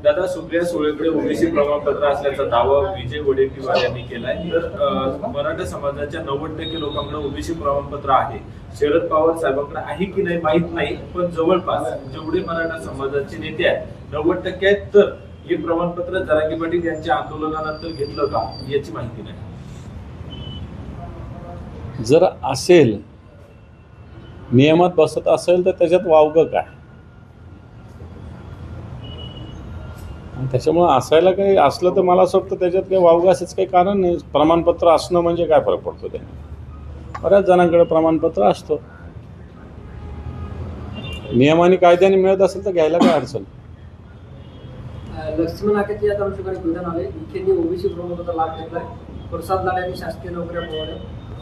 दादा, सुप्रिया सुळेकडे ओबीसी प्रमाणपत्र असल्याचा दावा विजय वडेट्टीवार यांनी केलाय. तर मराठा समाजाच्या 90% लोकांकडे ओबीसी प्रमाणपत्र आहे. शरद पवार साहेबांकडे आहे की नाही माहित नाही, पण जवळपास जेवढे मराठा समाजाचे नेते आहेत 90% आहेत. तर हे प्रमाणपत्र जरांगे पाटील यांच्या आंदोलनानंतर घेतलं का याची माहिती नाही. जर असेल, नियमात बसत असेल तर त्याच्यात वावगं काय? त्याच्यामुळे असायला काही असलं तर मला असं वाटतं त्याच्यात काही वावगं असेच काही कारण नाही. प्रमाणपत्र असणं म्हणजे काय फरक पडतो त्याने? बऱ्याच जणांकडे प्रमाणपत्र असतो. नियमाने कायद्याने मिळत असेल तर घ्यायला काय अडचण? लक्ष्मण आखेचे या अनुषंगाने निवेदन आले. विखेंनी ओबीसी प्रमाणपत्र लाभ घेतलाय. प्रसाद लाड यांनी शासकीय नोकऱ्या पळवल्या.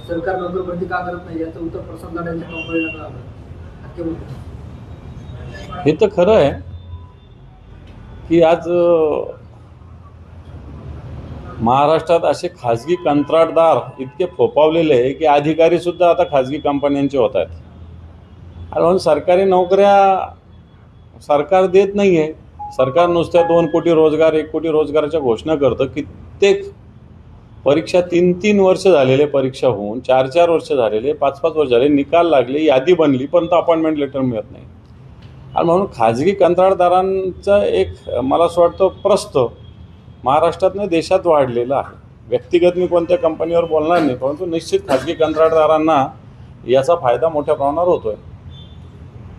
सरकार नोकरी भरती का करत नाही याचं उत्तर प्रसाद लाड यांच्या कंपनीला आलं. हे तर खरं आहे की आज महाराष्ट्रात असे खाजगी कंत्राटदार इतके फोपावलेले आहे की अधिकारी सुद्धा आता खाजगी कंपन्यांचे होत आहेत. म्हणून सरकारी नोकऱ्या सरकार देत नाही आहे. सरकार नुसत्या 2 कोटी रोजगार 1 कोटी रोजगाराच्या घोषणा करतं. कित्येक परीक्षा 3-3 वर्ष झालेले, परीक्षा होऊन 4-4 वर्ष झालेले, 5-5 वर्ष झाले, निकाल लागले, यादी बनली, पण अपॉइंटमेंट लेटर मिळत नाही. आणि म्हणून खाजगी कंत्राटदारांचं एक मला असं वाटतं प्रस्थ महाराष्ट्रात नाही देशात वाढलेलं आहे. व्यक्तिगत मी कोणत्या कंपनीवर बोलणार नाही, परंतु निश्चित खाजगी कंत्राटदारांना याचा फायदा मोठ्या प्रमाणावर होतोय.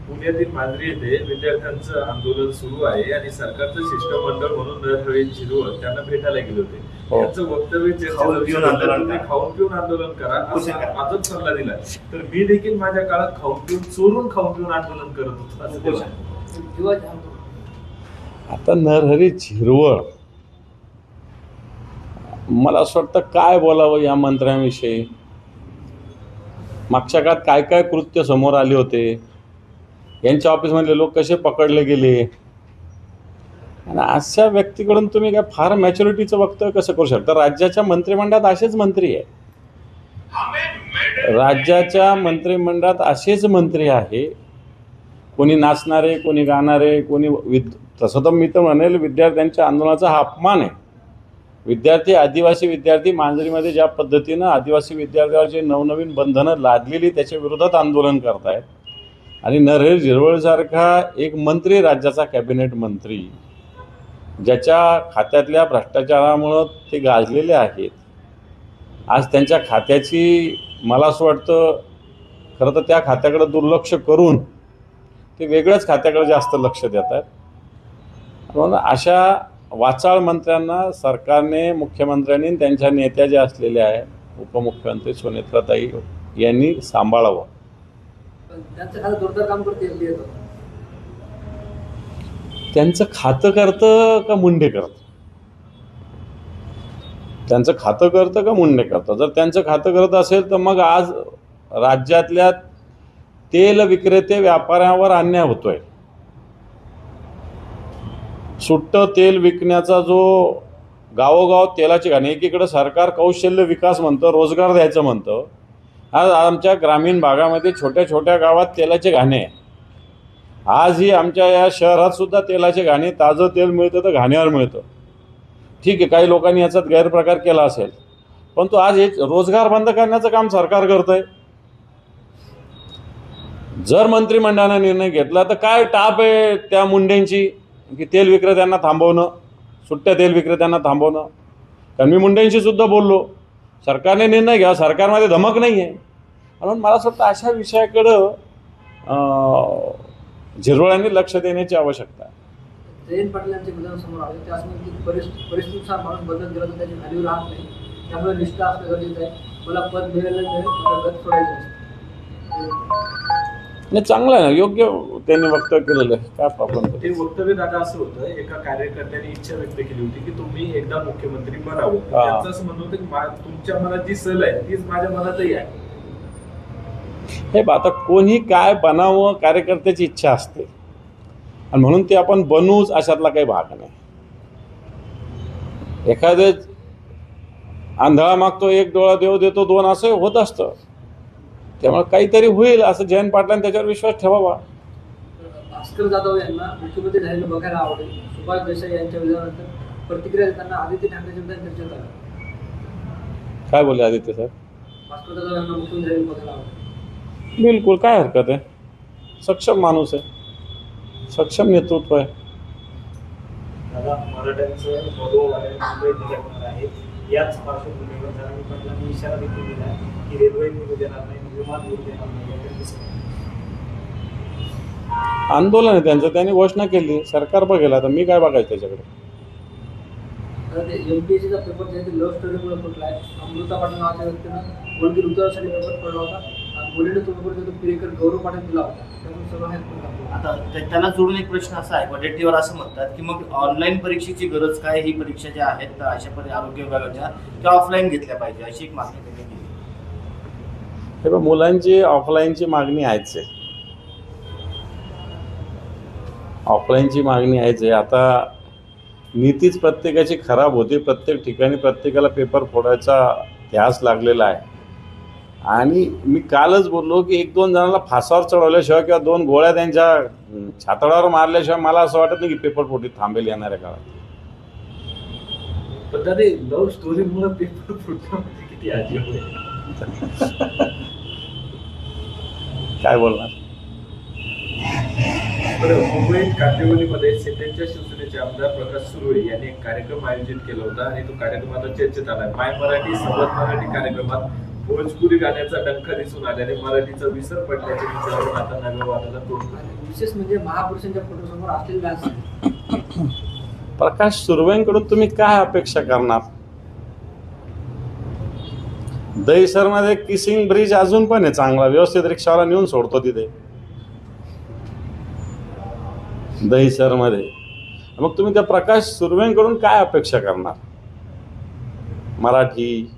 पुण्यातील मांजरी येथे विद्यार्थ्यांचं आंदोलन सुरू आहे आणि सरकारचं शिष्टमंडळ म्हणून नरहरी झिरवळ त्यांना भेटायला गेले होते. त्यांचं वक्तव्य खाऊन पिऊन आंदोलन करा असा आजच सल्ला दिला. तर मी देखील माझ्या काळात चोरून खाऊन पिऊन आंदोलन करत होतो. आता नरहरी झिरवळ, मला असं वाटतं काय बोलावं या मंत्र्यांविषयी. मागच्या काळात काय काय कृत्य समोर आले होते, यांच्या ऑफिसमधले लोक कसे पकडले गेले, आणि अशा व्यक्तीकडून तुम्ही काय फार मॅच्युरिटीचं वक्तव्य कसं करू शकता? राज्याच्या मंत्रिमंडळात असेच मंत्री आहे. राज्याच्या मंत्रिमंडळात असेच मंत्री आहे. कोणी नाचणारे, कोणी गाणारे, कोणी तसं तर मी तर म्हणेल विद्यार्थ्यांच्या आंदोलनाचा हा अपमान आहे. विद्यार्थी, आदिवासी विद्यार्थी मांजरीमध्ये ज्या पद्धतीनं आदिवासी विद्यार्थ्यांवर जे नवनवीन बंधनं लादलेली त्याच्या विरोधात आंदोलन करतायत, आणि नरहरी झिरवळसारखा एक मंत्री, राज्याचा कॅबिनेट मंत्री, ज्याच्या खात्यातल्या भ्रष्टाचारामुळं ते गाजलेले आहेत, आज त्यांच्या खात्याची मला असं वाटतं खरं तर त्या खात्याकडे दुर्लक्ष करून ते वेगळ्याच खात्याकडे जास्त लक्ष देत आहेत. म्हणून अशा वाचाळ मंत्र्यांना सरकारने, मुख्यमंत्र्यांनी, त्यांच्या नेत्या ज्या असलेल्या आहे उपमुख्यमंत्री सुनेत्राताई यांनी सांभाळावं. त्यांचं खातं करतं का मुंडे करतं? त्यांचं खातं करतं का मुंडे करतं? जर त्यांचं खातं करत असेल तर मग आज राज्यातल्या तेल विक्रेते व्यापाऱ्यांवर अन्याय होतोय. सुट्टं तेल विकण्याचा जो गावोगाव तेलाची घाणी, एकीकडे सरकार कौशल्य विकास म्हणतं, रोजगार द्यायचं म्हणतं. आज आमच्या ग्रामीण भागामध्ये छोट्या छोट्या गावात तेलाचे घाणे आहे. आजही आमच्या या शहरात सुद्धा तेलाचे घाणे, ताजं तेल मिळतं तर घाण्यावर मिळतं. ठीक आहे, काही लोकांनी याचात गैरप्रकार केला असेल, परंतु आज हे रोजगार बंद करण्याचं काम सरकार करतंय. जर मंत्रिमंडळाने निर्णय घेतला तर काय टाप आहे त्या मुंडेंची की तेल विक्रेत्यांना थांबवणं, सुट्ट्या तेल विक्रेत्यांना थांबवणं? कारण मी मुंडेंशी सुद्धा बोललो, सरकारने निर्णय घ्या, सरकारमध्ये धमक नाही आहे. म्हणून मला असं वाटतं अशा विषयाकडं झिरवळांनी लक्ष देण्याची आवश्यकता आहे. जयंत पाटील यांचे विधान समोर आले, त्यासाठी परिस्थितीनुसार माणूस बदल केला तर त्याची व्हॅल्यू राहत नाही. त्यामुळे निष्ठा असणं गरजेचं आहे. मला पद मिळेल गत सोडायचं नाही, चांगलं आहे ना, योग्य त्यांनी वक्तव्य केलेलं आहे. काय प्रॉब्लेम? ते वक्तव्य दादा असं होतं, एका कार्यकर्त्याने इच्छा व्यक्त केली होती की तुम्ही एकदा मुख्यमंत्री बनावं. त्यांचं असं म्हणणं होतं की तुमच्या मनात जी सल आहे तीच माझ्या मनातही आहे. हे आता कोणी काय बनावं, कार्यकर्त्याची इच्छा असते, आणि म्हणून ते आपण बनूच अशातला काही भाग नाही. एखादे आंधळा मागतो, एक डोळा देव देतो, 2 असं होत असतं. त्यामुळे काहीतरी होईल असं जयंत पाटलांनी त्याच्यावर विश्वास ठेवावा. भास्कर जाधव यांना मुख्यमंत्री झालेलं बघायला आवडेल. सुभाष देसाई यांच्या विधानानंतर प्रतिक्रिया देताना आदित्य ठाकरेच्या विधान चर्चेत आलं. काय बोलले आदित्य सर? भास्कर जाधव यांना मुख्यमंत्री पदाला आवडतं. बिलकुल, काय हरकत आहे. सक्षम माणूस आहे, सक्षम नेतृत्व आहे. दादा, मराठ्यांचं मधो मुंबईत निघणार आहे. याच पार्श्वभूमीवर जरांगे पाटलांनी इशारा देखील दिला की रेल्वे निघू देणार नाही, विमान निघू देणार नाही. आंदोलन आहे त्यांचं, त्यांनी घोषणा केली, सरकार बघेल. आता मी काय बघायचं त्याच्याकडे. एमपीएससीचा पेपर जे लव्ह स्टोरीमुळे फुटला आहे. अमृता पाटील नावाच्या व्यक्तीनं मुलगी ऋतुवासाठी पेपर पडला होता आणि मुलीने तो पेपर पिरेकर गौरव पाटील दिला होता. त्यामुळे सगळं हे आता त्याला जोडून एक प्रश्न असा आहे, वडेट्टीवार असं म्हणतात की मग ऑनलाईन परीक्षेची गरज काय? ही परीक्षा ज्या आहेत तर अशा आरोग्य विभागाच्या त्या ऑफलाईन घेतल्या पाहिजे अशी एक मागणी त्यांनी केली. हे बघ, मुलांची ऑफलाईनची मागणी आहेच आहे, ऑफलाईनची मागणी आहेच आहे. आता नीतीच प्रत्येकाची खराब होती, प्रत्येक ठिकाणी प्रत्येकाला पेपर फोडायचा ध्यास लागलेला आहे. आणि मी कालच बोललो की 1-2 जणांना फासावर चढवल्याशिवाय किंवा 2 गोळ्या त्यांच्या छातडावर मारल्याशिवाय मला असं वाटत नाही की पेपर फुटीत थांबेल येणाऱ्या काळात. पण दादा लव्ह स्टोरीमुळे पेपर फुटणं म्हणजे किती अजीब आहे. काय बोलणार? बरं, मुंबईत कांदिवलीमध्ये सेनेच्या शिवसेनेचे आमदार प्रकाश सुरवळे यांनी एक कार्यक्रम आयोजित केला होता आणि तो कार्यक्रम आता चर्चेत आलाय. माय मराठी संवाद मराठी कार्यक्रमात भोजपुरी गाण्याचा डंका दिसून आल्याने मराठीचा विसर पडल्याच्या विचारावरून आता नव्या वादाला तोड. विशेष म्हणजे महापुरुषांच्या फोटोसमोर असलेले डान्स. प्रकाश सुरवेंकडून तुम्ही काय अपेक्षा करणार? दहीसरमध्ये किसिंग ब्रिज अजून पण आहे चांगला, व्यवस्थित रिक्षावाला नेऊन सोडतो तिथे दहीसरमध्ये. मग तुम्ही त्या प्रकाश सुरवेंकडून काय अपेक्षा करणार? मराठी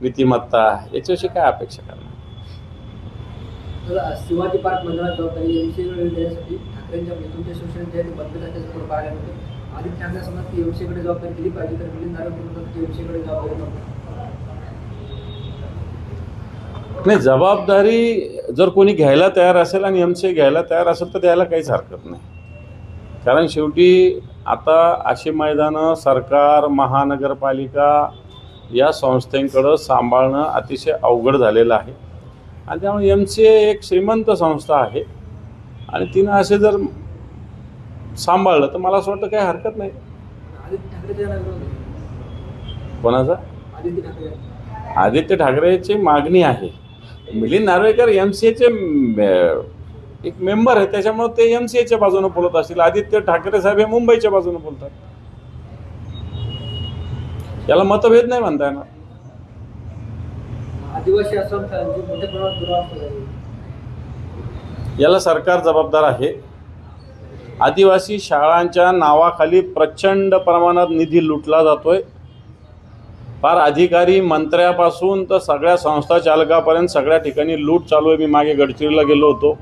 नीतिमत्ता याच्याविषयी काय अपेक्षा करणार? शिवाजी पार्क मंदिरात जबाबदारी एमसीकडे देण्यासाठी ठाकरेंच्या तुमच्या शिवसेनेच्या बंद झाल्याचं पुढे पाहायला मिळतं. आदित्य ठाकरे समजतात की एमसीकडे जबाबदारी दिली पाहिजे, तर मिलिंद नारळ म्हणतात की एमसीकडे जबाबदारी नव्हती. नाही, जबाबदारी जर कोणी घ्यायला तयार असेल आणि एमसी घ्यायला तयार असेल तर द्यायला काहीच हरकत नाही. कारण शेवटी आता अशी मैदानं सरकार, महानगरपालिका या संस्थेकडं सांभाळणं अतिशय अवघड झालेलं आहे. आणि त्यामुळे एमसी एक श्रीमंत संस्था आहे आणि तिनं असे जर सांभाळलं तर मला असं वाटतं काही हरकत नाही. आदित्य ठाकरेच्या विरोध आहे. कोणाचा? आदित्य ठाकरे. आदित्य ठाकरेची मागणी आहे. मिलिंद नार्वेकर एमसीएचे एक मेंबर आहे, त्याच्यामुळे ते एमसीएच्या बाजूने बोलत असतील. आदित्य ठाकरे साहेब हे मुंबईच्या बाजूने बोलतात. याला मतभेद नाही म्हणता येणार. आदिवासी आश्रमशाळांची मोठ्या प्रमाणात दुरावस्था झाली. याला सरकार जबाबदार आहे. आदिवासी शाळांच्या नावाखाली प्रचंड प्रमाणात निधी लुटला जातोय. फार अधिकारी मंत्र्यापासून तर सगळ्या संस्था चालकापर्यंत सगळ्या ठिकाणी लूट चालू आहे. मी मागे गडचिरोलीला गेलो होतो.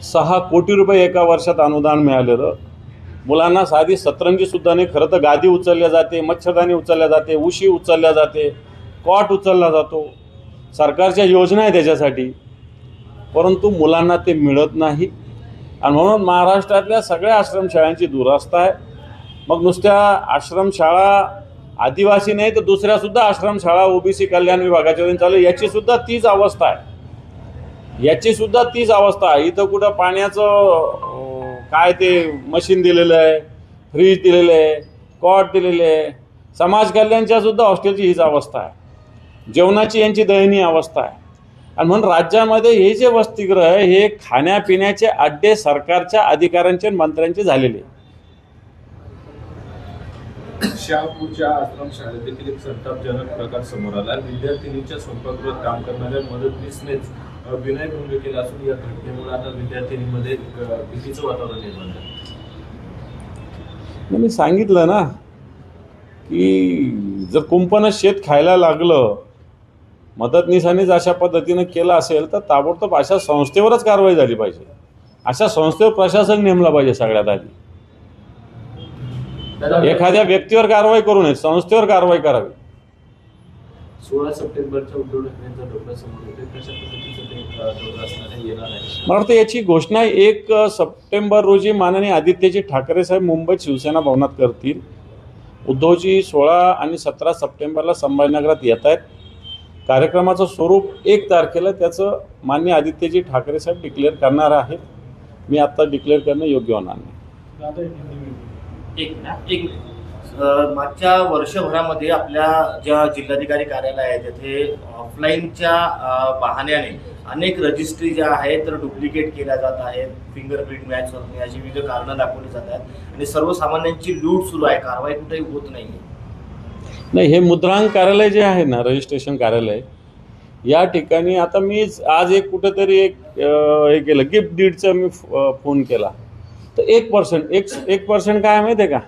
6 कोटी रुपये एका वर्षात अनुदान मिळालेलं. मुलांना साधी सतरंजी सुद्धा नाही. खरं तर गादी उचलल्या जाते, मच्छरदाणी उचलल्या जाते, उशी उचलल्या जाते, कॉट उचलला जातो. सरकारच्या योजना आहे त्याच्यासाठी, परंतु मुलांना ते मिळत नाही. आणि म्हणून महाराष्ट्रातल्या सगळ्या आश्रमशाळांची दुरावस्था आहे. मग नुसत्या आश्रमशाळा आदिवासी नाही तर दुसऱ्यासुद्धा आश्रमशाळा ओबीसी कल्याण विभागाच्या वतीने चालू, याचीसुद्धा तीच अवस्था आहे. याचीसुद्धा तीच अवस्था आहे. इथं कुठं पाण्याचं काय ते मशीन दिलेलं आहे, फ्रीज दिलेलं आहे, कॉट दिलेले आहे. समाज कल्याणच्या सुद्धा हॉस्टेलची हीच अवस्था आहे. जेवणाची यांची दयनीय अवस्था आहे. आणि म्हणून राज्यामध्ये हे जे वसतिगृह आहे हे खाण्यापिण्याचे अड्डे सरकारच्या अधिकाऱ्यांचे मंत्र्यांचे झालेले. शहापूरच्या आश्रमशाळेत देखील एक संतापजनक प्रकार समोर आला. विद्यार्थिनीच्या स्वयंपाकगृहात काम करणाऱ्या मदतनीसनेच विनयभंग केला असून या घटनेमुळे आता विद्यार्थिनीमध्ये भीतीचं वातावरण निर्माण झालं. मी सांगितलं ना की जर कुंपण शेत खायला लागलं, मदतनीसानेच अशा पद्धतीनं केलं असेल तर ताबडतोब अशा संस्थेवरच कारवाई झाली पाहिजे. अशा संस्थेवर प्रशासन नेमला पाहिजे सगळ्यात आधी. एखाद्या व्यक्तीवर कारवाई करू नये, संस्थेवर कारवाई करावी. 16 सप्टेंबरच्या उद्धव ठाकरेंचा दौरा समोर येतोय, कशा पद्धतीचं ते दौरा असणार आहे, येणार आहे? मला वाटतं याची घोषणा 1 सप्टेंबर रोजी माननीय आदित्यजी ठाकरे साहेब मुंबईत शिवसेना भवनात करतील. उद्धवजी 16 आणि 17 सप्टेंबरला संभाजीनगरात येत आहेत. कार्यक्रमाचं स्वरूप 1 तारखेला त्याचं माननीय आदित्यजी ठाकरे साहेब डिक्लेअर करणार आहेत. मी आता डिक्लेअर करणं योग्य होणार नाही. एक मिनिट. मागच्या वर्षभरामध्ये आपल्या ज्या जिल्हाधिकारी कार्यालय आहे तिथे ऑफलाईनच्या बहाण्याने अनेक रजिस्ट्री ज्या आहेत तर डुप्लिकेट केल्या जात आहेत, फिंगरप्रिंट मॅच होत नाही, अशी विविध कारणं दाखवली जात आहेत आणि सर्वसामान्यांची लूट सुरू आहे, कारवाई कुठेही होत नाही. नाही, हे मुद्रांक कार्यालय जे आहे ना, रजिस्ट्रेशन कार्यालय, या ठिकाणी आता मी आज एक कुठंतरी एक हे केलं, गिफ्ट डीडचा मी फोन केला तर 1% काय माहिती आहे का,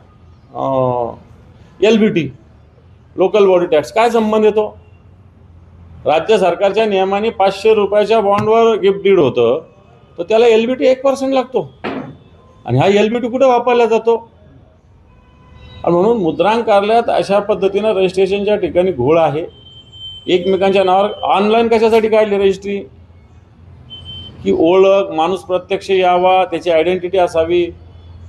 LBT लोकल बॉडी टॅक्स काय संबंध येतो. राज्य सरकारच्या नियमाने 500 रुपयाच्या बॉन्डवर गिफ्ट डीड होतं तर त्याला LBT 1% लागतो आणि हा LBT कुठे वापरला जातो. आणि म्हणून मुद्रांक कार्यालयात अशा पद्धतीनं रजिस्ट्रेशनच्या ठिकाणी घोळ आहे. एकमेकांच्या नावावर ऑनलाईन कशासाठी काढली रजिस्ट्री, की ओळख, माणूस प्रत्यक्ष यावा, त्याची आयडेंटिटी असावी.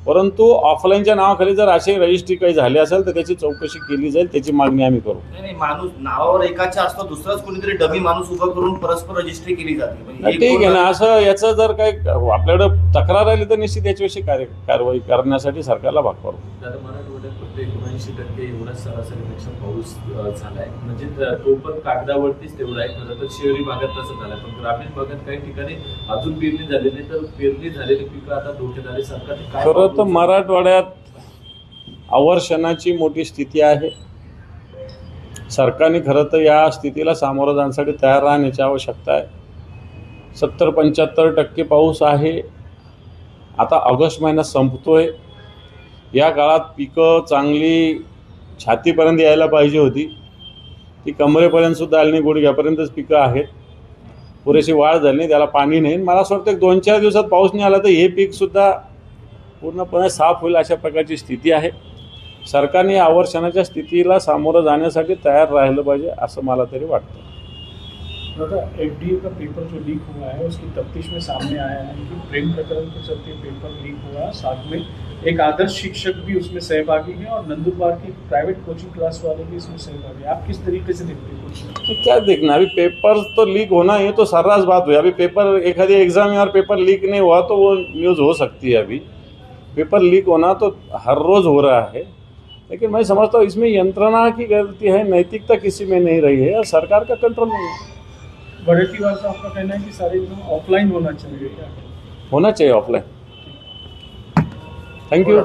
परंतु ऑफलाईनच्या नावाखाली जर असे रजिस्ट्री काही झाली असेल तर त्याची चौकशी केली जाईल, त्याची मागणी आम्ही करू. नाही, माणूस नावावर एकाच्या असतो, दुसराच कोणीतरी डमी माणूस उभा करून परस्पर रजिस्ट्री केली जाते. म्हणजे ठीक आहे ना, असं याचं जर काही आपल्याकडे तक्रार आली तर निश्चित याच्याविषयी कारवाई करण्यासाठी सरकारला भाग पाडू. दादा, मराठवाड्यात फक्त 79% एवढा सरासरीपेक्षा पाऊस झालाय, म्हणजे तो पण कागदावरतीच तेवढा आहे. खरं तर शहरी भागात तसं झालंय, पण ग्रामीण भागात काही ठिकाणी अजून पेरणी झालेली, तर पेरणी झालेली पिकं आता धोक्यात सरकार काय. खरं तर मराठवाड्यात अवर्षणाची मोठी स्थिती आहे. सरकारने खरं तर या स्थितीला सामोरं जाण्यासाठी तयार राहण्याची आवश्यकता आहे. 70-75% पाऊस आहे. आता ऑगस्ट महिना संपतोय. या काळात पिकं चांगली छातीपर्यंत यायला पाहिजे होती, ती कमरेपर्यंत सुद्धा आली नाही, गुडघ्यापर्यंतच पिकं आहेत. पुरेशी वाढ झाली नाही, त्याला पाणी नाही. मला असं वाटतं 2-4 दिवसात पाऊस नाही आला तर हे पीकसुद्धा पूर्णपणे साफ होईल अशा प्रकारची स्थिती आहे. सरकारने या आवर्षणाच्या स्थितीला सामोरं जाण्यासाठी तयार राहिलं पाहिजे असं मला तरी वाटतं. एफडीए का पेपर जो लीक हुआ है उसकी तफ्तीश में सामने आया है कि प्रेम प्रकरण के चलते पेपर लीक हुआ, साथ में एक आदर्श शिक्षक भी उसमें सहभागी है और नंदुरबार की प्राइवेट कोचिंग क्लास वाले भी इसमें सहभागी है. आप किस तरीके से देखते हैं? तो क्या देखना, अभी पेपर तो लीक होना ये तो सर्रास बात हुई. अभी पेपर एक एग्जाम और पेपर लीक नहीं हुआ तो वो न्यूज़ हो सकती है. अभी पेपर लीक होना तो हर रोज़ हो रहा है, लेकिन मैं समझता हूँ इसमें यंत्रणा की गलती है, नैतिकता किसी में नहीं रही है और सरकार का कंट्रोल नहीं है. वडेट्टीवार साहब का कहना है कि सारे एग्जाम ऑफलाइन होना चाहिए. होना चाहिए ऑफलाइन. Thank you.